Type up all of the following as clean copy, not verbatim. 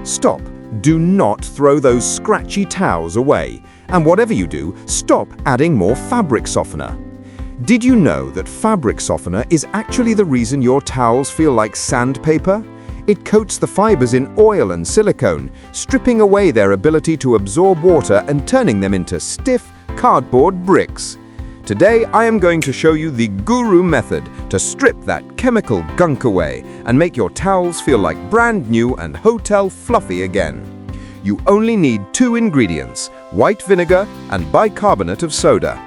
Stop. Do not throw those scratchy towels away. And whatever you do, stop adding more fabric softener. Did you know that fabric softener is actually the reason your towels feel like sandpaper? It coats the fibers in oil and silicone, stripping away their ability to absorb water and turning them into stiff, cardboard bricks. Today, I am going to show you the Guru method to strip that chemical gunk away and make your towels feel like brand new and hotel fluffy again. You only need 2 ingredients, white vinegar and bicarbonate of soda.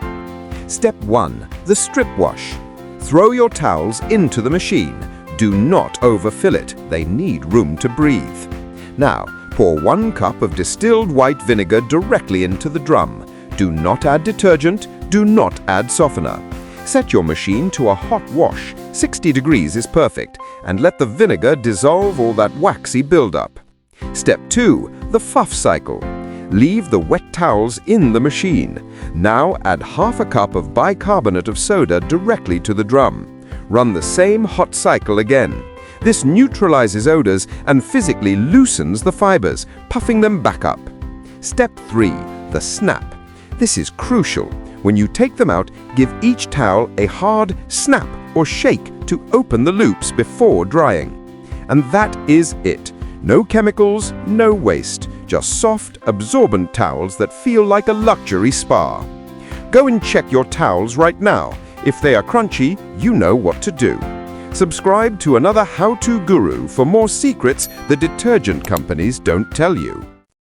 Step 1. The strip wash. Throw your towels into the machine. Do not overfill it, they need room to breathe. Now, pour 1 cup of distilled white vinegar directly into the drum. Do not add detergent, do not add softener. Set your machine to a hot wash, 60 degrees is perfect, and let the vinegar dissolve all that waxy buildup. Step 2. The fluff cycle. Leave the wet towels in the machine. Now add half a cup of bicarbonate of soda directly to the drum. Run the same hot cycle again. This neutralizes odors and physically loosens the fibers, puffing them back up. Step 3. The snap. This is crucial. When you take them out, give each towel a hard snap or shake to open the loops before drying. And that is it. No chemicals, no waste. Just soft, absorbent towels that feel like a luxury spa. Go and check your towels right now. If they are crunchy, you know what to do. Subscribe to Another How To Guru for more secrets the detergent companies don't tell you.